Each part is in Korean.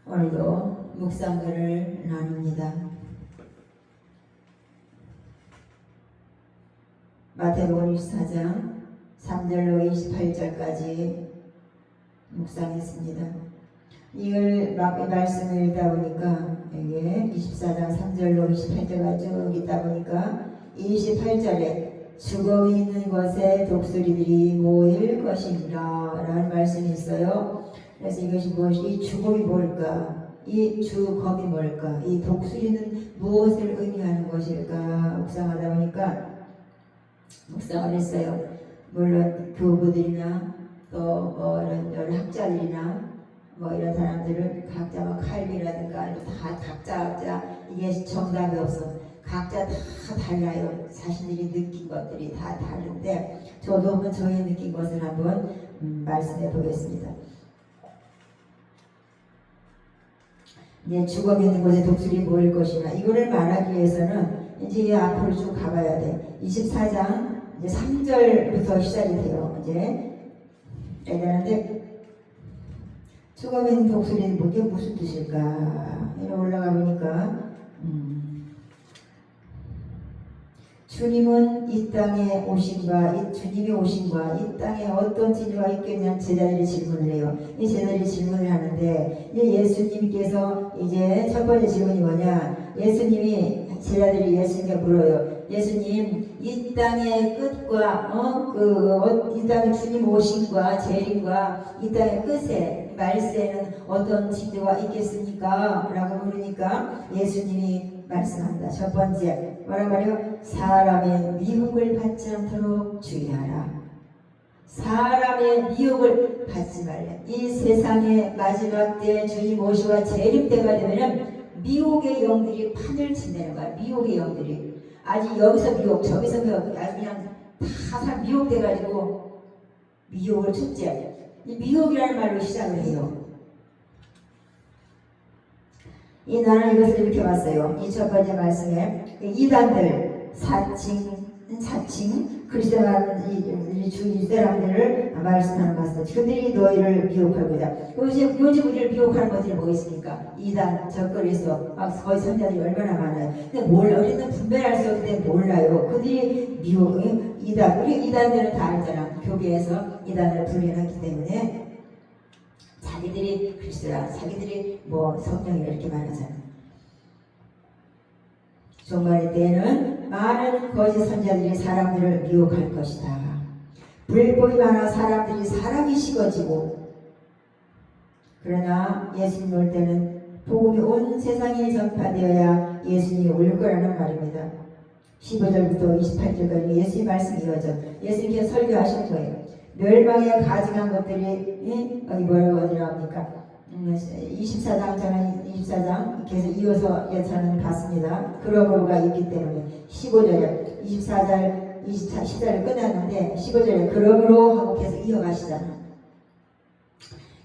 오늘도 묵상들을 나눕니다. 마태복음 24장 3절로 28절까지 묵상했습니다. 이걸 말씀을 읽다 보니까 이게 24장 3절로 28절까지 쭉 읽다 보니까 28절에 죽음이 있는 곳에 독수리들이 모일 것이니라 라는 말씀이 있어요. 그래서 이것이 무엇이, 이 죽음이 뭘까? 이 죽음이 뭘까? 이 독수리는 무엇을 의미하는 것일까? 묵상하다 보니까 묵상을 했어요. 물론 교부들이나 또 이런 학자들이나 이런 사람들은 각자 칼빈이라든가 다 각자 이게 정답이 없어. 각자 다 달라요. 자신들이 느낀 것들이 다 다른데 저도 한번 저희 느낀 것을 한번 말씀해 보겠습니다. 이제 죽음이 있는 곳에 독수리 모일 것이나 이거를 말하기 위해서는 이제 앞으로 쭉 가봐야 돼. 24장 이제 3절부터 시작이 돼요. 이제 그러는데 죽음이 있는 독수리는 이게 무슨 뜻일까? 이렇게 올라가 보니까 주님은 이 땅에 오심과 주님이 오심과 이 땅에 어떤 진리가 있겠냐는 제자들이 질문을 해요. 이 제자들이 질문을 하는데 이제 예수님께서 이제 첫 번째 질문이 뭐냐? 예수님이 제자들이 예수님께 물어요. 예수님, 이 땅의 끝과 이 땅의 주님 오심과 재림과 이 땅의 끝에 말세는 어떤 징조가 있겠습니까? 라고 물으니까 예수님이 말씀합니다. 첫 번째 뭐라 말해요? 사람의 미혹을 받지 않도록 주의하라. 사람의 미혹을 받지 말라. 이 세상의 마지막 때 주님 오시와 재림 때가 되면은 미혹의 영들이 판을 친다는 거야. 미혹의 영들이 아직 여기서 미혹 저기서 미혹 아주 그냥 다 사람 미혹돼가지고 미혹을 첫째 이 미혹이라는 말로 시작을 해요. 나는 이것을 이렇게 봤어요. 이 첫 번째 말씀에 이단들 사칭 그리스도라는 이 사람들을 말씀하는 것입니다. 그들이 너희를 미혹할 거다. 요즘 우리를 미혹하는 것들이 뭐 있습니까? 이단, 적그리스도, 거의 선자들이 얼마나 많아요. 근데 몰라. 우리는 분별할 수 없는데 몰라요. 그들이 이단, 우리 이단들은 다 알잖아. 교계에서 이단을 분류했기 때문에 자기들이 그리스도라, 자기들이 성령이라 이렇게 말하잖아. 종말의 때에는 많은 거짓 선자들이 사람들을 미혹할 것이다. 불법이 많아 사람들이 사람이 식어지고, 그러나 예수님 올 때는 복음이 온 세상에 전파되어야 예수님이 올 거라는 말입니다. 15절부터 28절까지 예수님 말씀이 이어져 예수님께서 설교하시는 거예요. 멸망에 가증한 것들이 여기 뭐라고 나옵니까? 24장 저는 24장 계속 이어서 저는 봤습니다. 그러므로가 있기 때문에 15절에 24절 24시절을 끝났는데 15절에 그러므로 하고 계속 이어가시잖아.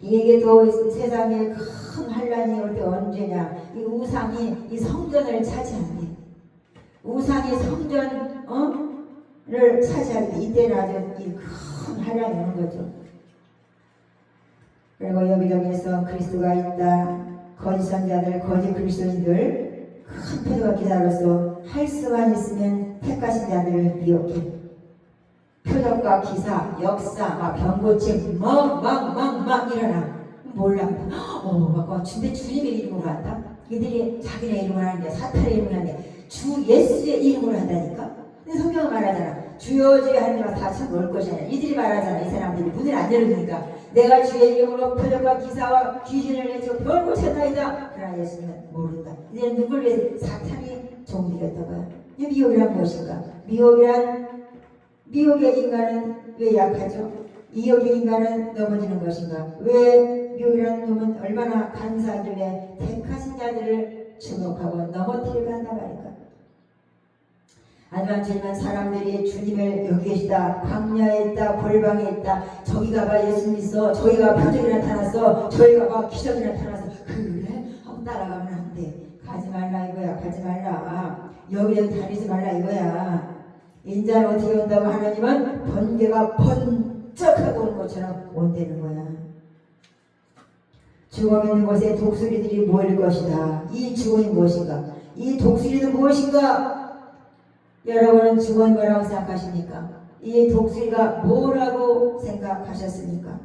이게 또 세상에 큰 환란이 올 때 언제냐? 이 우상이 이 성전을 차지한대. 우상이 성전을 차지할 때 이때는 아주 큰 환란이 오는 거죠. 그리고 여기저기에서 그리스도가 있다. 거짓 선자들, 거짓 그리스도인들 큰 표적과 기사로서 할 수만 있으면 택하신 자들을 미혹해. 표적과 기사, 역사, 병고침 막 일어나. 몰라. 근데 주님의 이름으로 한다? 이들이 자기네 이름으로 하는데 사탄의 이름으로 하는데 주 예수의 이름으로 한다니까? 근데 성경은 말하잖아. 주여 주여 하는 자가 다 참 올 것이 아니라 이들이 말하잖아. 이 사람들이 문을 안 열으니까 내가 주의 이름으로 표적과 기사와 귀신을 내쳐 별고 찾나이다. 그러나 예수님은 모른다. 이들은 누굴 위해서? 사탄이 종되었다고요. 미혹이란 무엇인가? 미혹의 인간은 왜 약하죠? 미혹의 인간은 넘어지는 것인가? 왜 미혹이라는 놈은 얼마나 간사하길래 택하신 자들을 주목하고 넘어뜨리려 한단 말인가. 하지만 주님은 사람들이 주님을 여기 계시다, 광야에 있다, 골방에 있다, 저기 가봐 예수 믿어, 저기 가 표적이 나타났어, 저기 가봐 기적이 나타났어, 그래? 하고 따라가면 안 돼. 가지 말라 이거야. 가지 말라. 여기 다니지 말라 이거야. 인자는 어떻게 온다고? 하나님은 번개가 번쩍하고 오는 것처럼 온다는 거야. 죽어 있는 곳에 독수리들이 모일 것이다. 이 죽음이 무엇인가? 이 독수리는 무엇인가? 여러분은 죽은 거라고 생각하십니까? 이 독수리가 뭐라고 생각하셨습니까?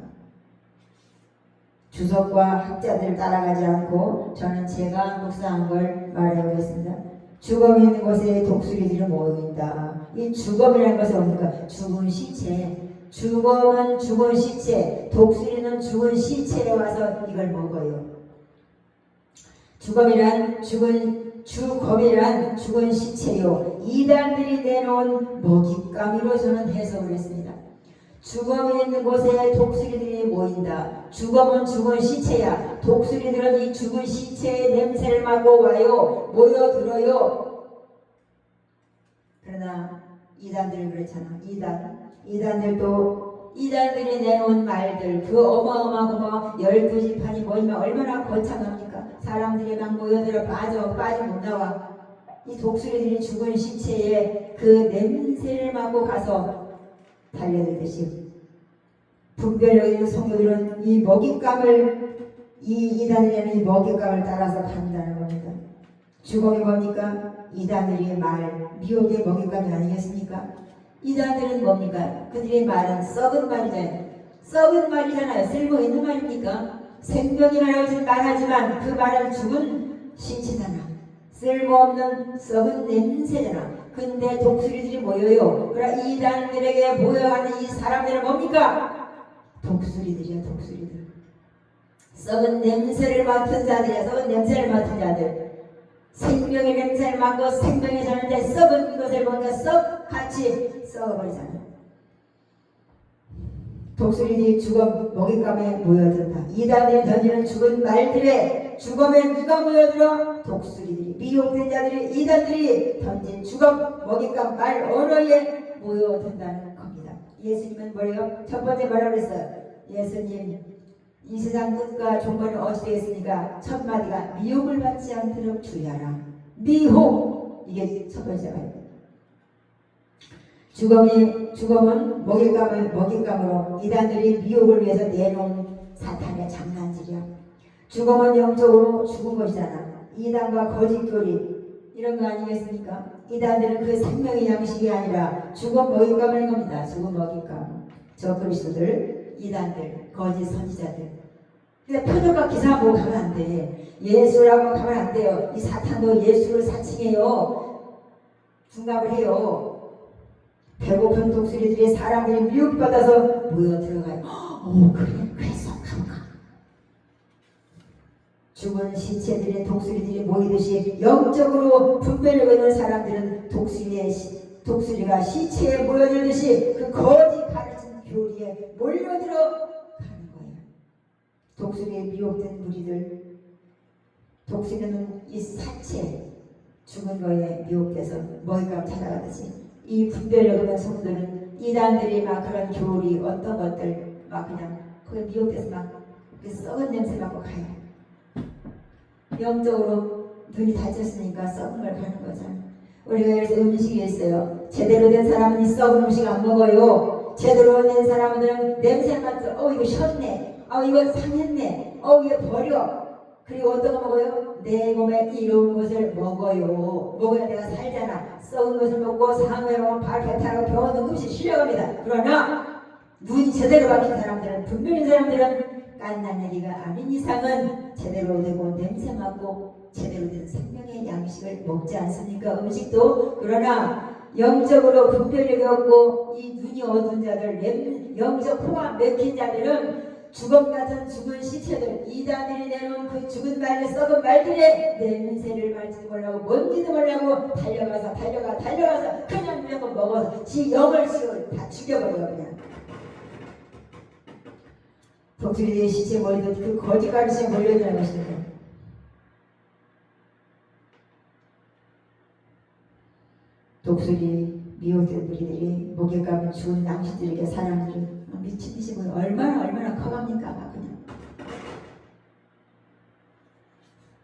주석과 학자들 따라가지 않고 저는 제가 묵상한 걸 말해보겠습니다. 죽어 있는 곳에 독수리들이 모인다. 이 죽음이라는 것은 뭡니까? 죽은 시체. 죽음은 죽은 시체, 독수리는 죽은 시체에 와서 이걸 먹어요. 죽음이란 죽은 시체요. 이단들이 내놓은 먹잇감이로 저는 해석을 했습니다. 죽음이 있는 곳에 독수리들이 모인다. 죽음은 죽은 시체야. 독수리들은 이 죽은 시체의 냄새를 맡고 와요. 모여들어요. 그러나 이단들은 그렇잖아. 이단들이 내놓은 말들, 그 어마어마하고 12지판이 모이면 얼마나 거창합니까? 사람들이 막 모여들어 빠져 못 나와. 이 독수리들이 죽은 시체에 그 냄새를 맡고 가서 달려들듯이 분별력 있는 성도들은 이 먹잇감을, 이단이라는 이 먹잇감을 따라서 간다는 겁니다. 죽음이 뭡니까? 이단들의 말, 미혹의 먹잇감이 아니겠습니까? 이단들은 뭡니까? 그들의 말은 썩은 말이잖아요. 썩은 말이잖아요. 쓸모있는 말입니까? 생명이라고 말하지만 그 말은 죽은 시체잖아. 쓸모없는 썩은 냄새잖아. 근데 독수리들이 모여요. 그러나 이단들에게 모여가는 이 사람들은 뭡니까? 독수리들이야. 독수리들. 썩은 냄새를 맡은 자들이야. 썩은 냄새를 맡은 자들. 생명의 냄새를 맡고 생명이 사는데 썩은 것을 보니까 썩 같이 썩어버리잖아. 독수리들이 죽음 먹잇감에 모여든다. 이단들이 던지는 죽은 말들에 죽음에 누가 모여들어? 독수리들이, 미혹된 자들이, 이단들이 던진 죽음 먹잇감 말 언어에 모여든다는 겁니다. 예수님은 뭐래요? 첫 번째 뭐라고 그랬어요? 예수님, 이 세상 끝과 종말은 어찌 되겠습니까? 첫 마디가 미혹을 받지 않도록 주의하라. 미혹! 이게 첫 번째 말이에요. 죽음은 먹잇감으로 이단들이 미혹을 위해서 내놓은 사탄의 장난질이야. 죽음은 영적으로 죽은 것이잖아. 이단과 거짓교리 이런 거 아니겠습니까? 이단들은 그 생명의 양식이 아니라 죽음 먹잇감을 겁니다. 죽음 먹잇감. 저 그리스도들, 이단들, 거짓 선지자들. 근데 표적과 기사 보고 가면 안 돼. 예수라고 가면 안 돼요. 이 사탄도 예수를 사칭해요. 중갑을 해요. 배고픈 독수리들이 사람들이 미혹받아서 모여 들어가요. 그래서 가볼까. 죽은 시체들의 독수리들이 모이듯이 영적으로 분별력 있는 사람들은 독수리가 시체에 모여들듯이 그 거짓 가르친 교리에 몰려들어 가는 거예요. 독수리에 미혹된 무리들, 독수리는 이 사체 죽은 거에 미혹돼서 먹잇감 찾아가듯이 이 분별력 없는 성도들은 이단들이 막 그런 교리 어떤 것들 막 그냥 거기 미혹돼서 막 썩은 냄새 맡고 가요. 영적으로 눈이 닫혔으니까 썩은 걸 가는 거잖아. 우리가 그래서 음식이 있어요. 제대로 된 사람은 이 썩은 음식 안 먹어요. 제대로 된 사람들은 냄새 맡아서 이거 셨네, 이거 상했네, 이거 버려. 그리고 어떤 거 먹어요? 내 몸에 이로운 것을 먹어요. 먹어야 내가 살잖아. 썩은 것을 먹고 상을 먹으면 바로 배탈하고 병원 응급실 실려갑니다. 그러나 눈이 제대로 박힌 사람들은, 분별인 사람들은 깐난내기가 아닌 이상은 제대로 되고 냄새 맡고 제대로 된 생명의 양식을 먹지 않습니까? 음식도. 그러나 영적으로 분별력이 없고 이 눈이 어두운 자들, 영적 코가 맥힌 자들은 죽음 같은 죽은 시체들, 이단들이 내놓은 그 죽은 말들, 썩은 말들의 냄새를 맡지도 몰라고 뭔지도 몰라고 달려가서 그냥 무조건 먹어서 지 영을 다 죽여버려. 그냥 독수리들의 시체 머리도 그 거짓 가르침에 몰려드는 것입니다. 독수리 미혹된 무리들이 목에 감은 죽은 낭시들에게 사람들이 미친 듯이 보여 얼마나 커갑니까? 그냥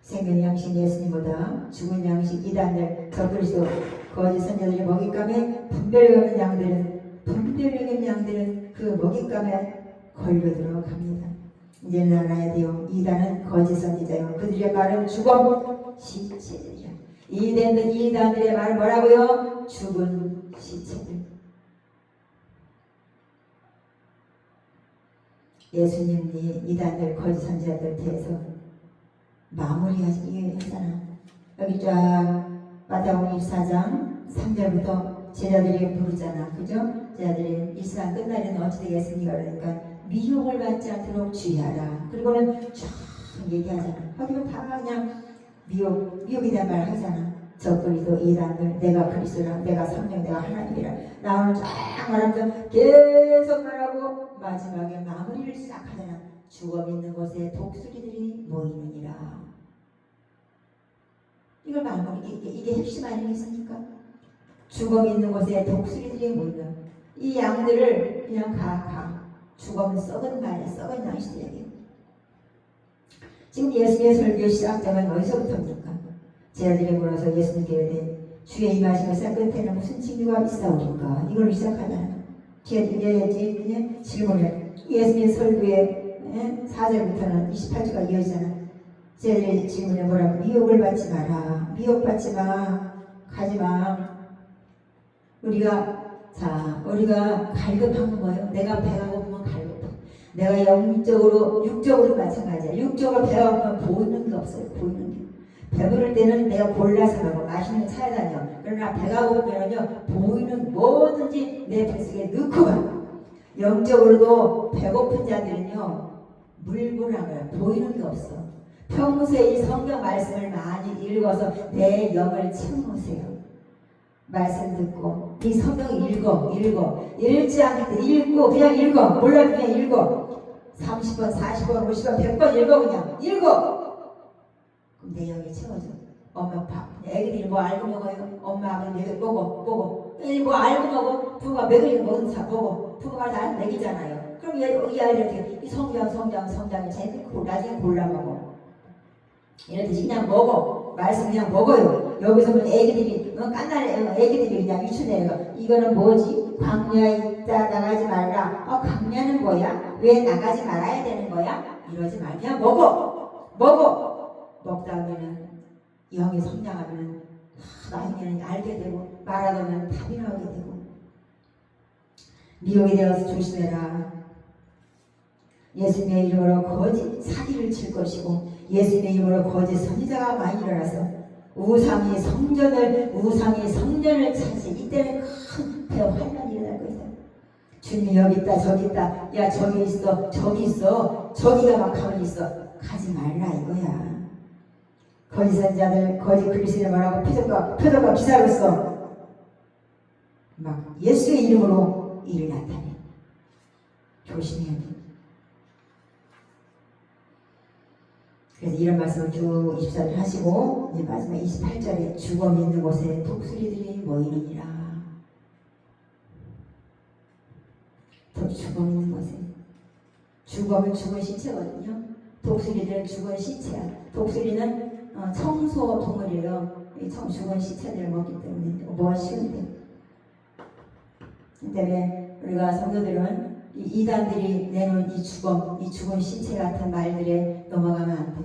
생명의 양식 예수님보다 죽은 양식 이단들 적그리스도 거짓 선자들의 먹잇감에 분별력 없는 양들은 그 먹잇감에 걸려들어 갑니다. 이제는 알아야 돼요. 이단은 거짓 선지자요. 그들의 말은 죽음 시체들이야. 이단들의 말은 뭐라고요? 죽은 시체들. 예수님이 이단들 거짓 선지자들 대해서 마무리하잖아. 여기 쫙 마태복음 24장 3절부터 제자들이 부르잖아. 그죠? 제자들이 이 시간 끝나려면 어찌 되겠습니까? 그러니까 미혹을 받지 않도록 주의하라. 그리고는 쫙 얘기하잖아. 거기는 다 그냥 미혹에 대한 말 하잖아. 적그리스도 이단들 내가 그리스도라 내가 성령 내가 하나님이라 나오는 쫙 말하면서 계속 말하고 마지막에 마무리를 시작하잖아. 죽어 있는 곳에 독수리들이 모이느니라. 이걸 마무리 이게 핵심 아니겠습니까? 죽어 있는 곳에 독수리들이 모이는 이 양들을 그냥 가 죽으면 썩은 말이야. 썩은 양식들에게. 지금 예수님의 설교 시작점은 어디서부터입니까? 제자들이 물어서 예수님께 이르되 주의 임하시면서 끝에는 무슨 징조가 있사오리까? 이걸 시작하잖아. 제자들이 질문을 예수님의 설교의 4절부터는 28절까지 이어지잖아. 제자들의 질문에 뭐라고? 미혹을 받지 마라. 미혹받지 마. 가지마. 우리가 갈급한 거예요. 내가 배가 고프면 갈급해. 내가 영적으로 육적으로 마찬가지야. 육적으로 배가 고프면 보이는 게 없어요. 보이는 게. 배부를 때는 내가 골라서 먹어. 맛있는 거 찾아다녀. 그러나 배가 고프면요 보이는 뭐든지 내 뱃속에 넣고 가. 영적으로도 배고픈 자들은요 물불안해요. 보이는 게 없어. 평소에 이 성경 말씀을 많이 읽어서 내 영을 채워놓으세요. 말씀 듣고 이 성경 읽어 읽지 않게 읽고 그냥 읽어. 몰라도 그냥 읽어. 30번 40번 50번 100번 읽어. 그냥 읽어. 그럼 내 영이 채워져. 엄마 밥 애기들이 뭐 알고 먹어요? 엄마 아버지 보고 애들이 뭐 알고 먹어? 부모가 먹으니까 먹는 사 보고 부모가 다 먹이잖아요. 그럼 이 아이들한테 이 성장이 제일 크고 나중에 골라 먹어. 이렇듯이 그냥 먹어. 말씀 그냥 먹어요. 여기서 보면 애기들이 깐날 애기들이 그냥 유치원에 이거는 뭐지? 광야에 있다 나가지 말라. 광야는 뭐야? 왜 나가지 말아야 되는 거야? 이러지 말. 그냥 먹어. 먹다 보면은 영이 성장하면은 나중에는 알게 되고 말하다 보면 답이 나오게 되고. 미혹이 되어서 조심해라. 예수님의 이름으로 거짓 사기를 칠 것이고 예수님의 이름으로 거짓 선지자가 많이 일어나서 우상이 성전을 차지. 이때는 큰 대환란이 일어날 것이다. 주님이 여기 있다 저기 있다. 야 저기 있어 저기 있어. 저기가 막 가만히 있어. 가지 말라 이거야. 거짓 선지자들 거짓 그리스도를 말하고 표적과 기사로서 막 예수의 이름으로 일을 나타내. 조심해야 돼. 그래서 이런 말씀을 쭉 24절 하시고 이제 마지막 28절에 죽음이 있는 곳에 독수리들이 모이느니라. 죽음 있는 곳에. 죽음은 죽은 시체거든요. 독수리들은 죽은 시체야. 독수리는 청소 동물이에요. 죽은 시체들을 먹기 때문에 뭐가 쉬운데. 그다음에 우리가 성도들은 이 이단들이 내놓은 이 죽은 시체 같은 말들에 넘어가면 안 돼.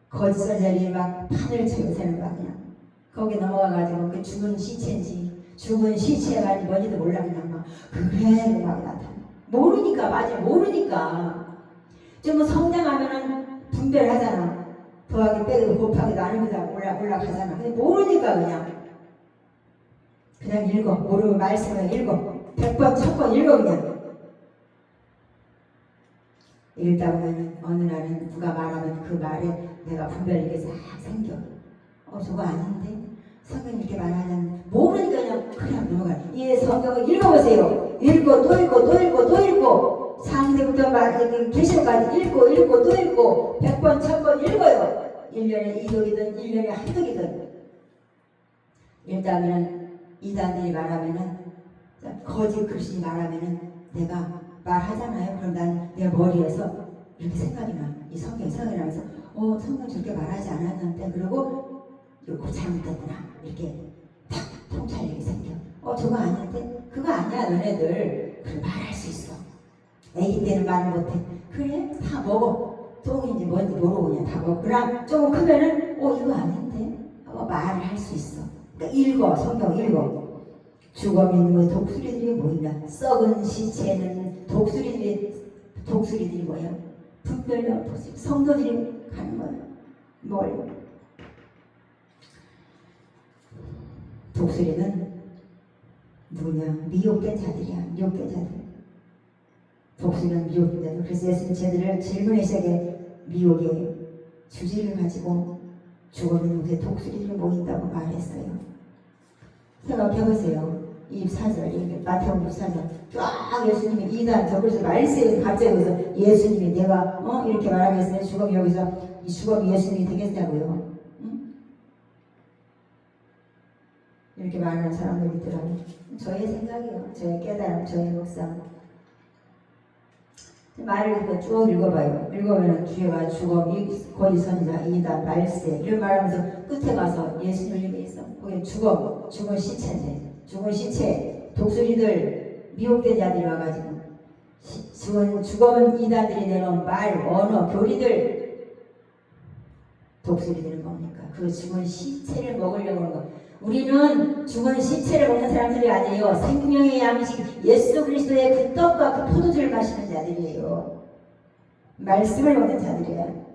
거짓 선지자들이 막 판을 쳐요. 새는 막 그냥 거기에 넘어가가지고 그 죽은 시체인지 죽은 시체가 뭔지도 몰라. 그냥 막 그래 막 나타나. 모르니까. 맞아. 모르니까. 좀 성장하면은 분별하잖아. 더하기 빼기도 곱하기 나누기도 올라가잖아. 근데 모르니까 그냥 읽어. 모르면 말씀을 읽어. 100번 1000번 읽어. 그냥 읽다 보면 어느 날은 누가 말하면 그 말에 내가 분별이 싹 생겨. 저거 아닌데? 성경이 이렇게 말하는 모르니까 그냥 넘어가. 이 성경을 읽어보세요. 읽고 또 읽고 상세부터 계시록까지 읽고 또 읽고 100번 1000번 읽어요. 1년에 2독이든 1년에 한독이든. 일단은 이단들이 말하면은 거짓 그리스도인이 말하면은 내가 말하잖아요. 그럼 난 내 머리에서 이렇게 생각이 나. 이 성경이 생각이 나면서 성경 저렇게 말하지 않았는데 그러고 이거 잘못됐구나. 이렇게 탁 통찰력이 생겨. 저거 아닌데? 그거 아니야 너네들. 그래 말할 수 있어. 애기 때는 말 못해. 그래 다 먹어. 똥인지 뭔지 모르고 그냥 다 먹어. 그럼 조금 크면은 이거 아닌데? 하고 말을 할 수 있어. 그러니까 읽어. 성경 읽어. 죽어 있는 거 독수리들이 뭐 있나? 썩은 시체는 독수리들이 뭐야? 분별력 독수리. 성도들이 가는 거야. 뭘? 독수리는 누구냐? 미혹된 자들이야. 미혹된 자들. 독수리는 미혹된 자들. 그래서 예수님 제들을 질문의 시작에 미혹의 주제를 가지고 죽어있는 곳에 독수리들이 모인다고 말했어요. 생각해보세요. 24절, 마태복음 24절. 쫙 예수님이 이단, 저기서 말세에서 갑자기 여기서 예수님이 내가 이렇게 말하겠어요. 죽음이 여기서 이 죽음이 예수님이 되겠냐고요. 응? 이렇게 말하는 사람들이 있더라고요. 저의 생각이에요. 저의 깨달음, 저의 묵상. 말을 이렇게 쭉 읽어봐요. 읽으면 뒤에가 죽음, 거짓 선지자, 이단, 말세 이런 말하면서 끝에 가서 예수님을 얘기해 있어. 거기 죽은 시체인데 죽은 시체, 독수리들, 미혹된 자들이 와가지고 죽은 이단들이 내놓은 말, 언어, 교리들. 독수리들은 뭡니까? 그 죽은 시체를 먹으려고 하는 거. 우리는 죽은 시체를 먹는 사람들이 아니에요. 생명의 양식 예수 그리스도의 그 떡과 그 포도주를 마시는 자들이에요. 말씀을 먹는 자들이에요.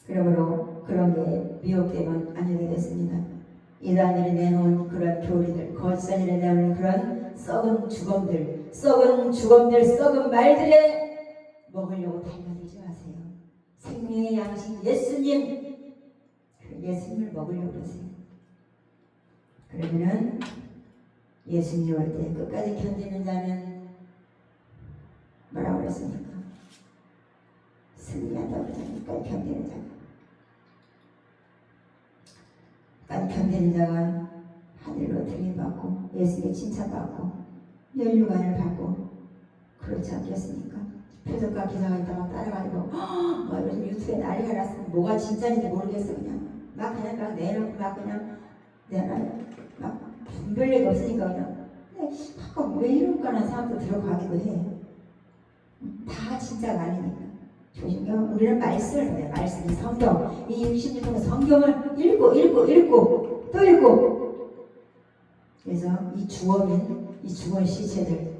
그러므로 그런 게 미혹되면 안 되겠습니다. 이단들이 내놓은 그런 교리들, 거짓선들이 내놓은 그런 썩은 죽음들, 썩은 말들에 먹으려고 달려들지 마세요. 생명의 양식 예수님, 그 예수님을 먹으려고 그러세요. 그러면은 예수님 올 때 끝까지 견디는 자는 뭐라고 그랬습니까? 승리한다고 그러니까 견디는 자가. 끝까지 견디는 자가 하늘로 들림받고 예수님의 칭찬받고 면류관을 받고 그렇지 않겠습니까? 표적과 기사가 있다가 따라가지고 요즘 유튜브에 난리가 났으면 뭐가 진짜인지 모르겠어. 그냥 내놓고 내가 막 분별력이 없으니까 그냥 가끔 왜 이럴까 하는 사람도 들어가기도 해. 다 진짜가 아니니까 조심해. 우리는 말씀을 해요. 말씀, 이 성경, 이 66권 성경을 읽고 또 읽고. 그래서 이 죽은 시체들,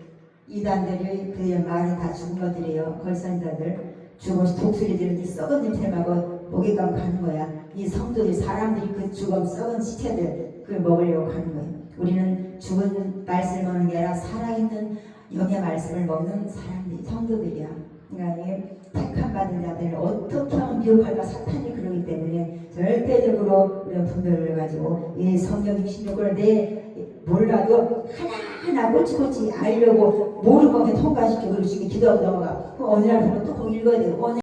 이단들이 그의 말은 다 죽은 것들이에요. 걸선자들, 죽은 독수리들은 이 썩은 냄새를 맡고 먹잇감 가는 거야. 이 성도들, 사람들이 그 죽은 썩은 시체들 그걸 먹으려고 하는 거예요. 우리는 죽은 말씀을 먹는 게 아니라 살아있는 영의 말씀을 먹는 사람들이, 성도들이야. 그러니까 이게 택함 받은 자들을 어떻게 하면 미혹할까? 사탄이 그러기 때문에 절대적으로 우리가 분별을 가지고 이 성경 66권을 몰라도 하나하나 꼬치꼬치 알려고 모르고 그냥 통과시키고 그리고 기도하고 넘어가. 그럼 어느 날 보면 또 꼭 읽어야 되고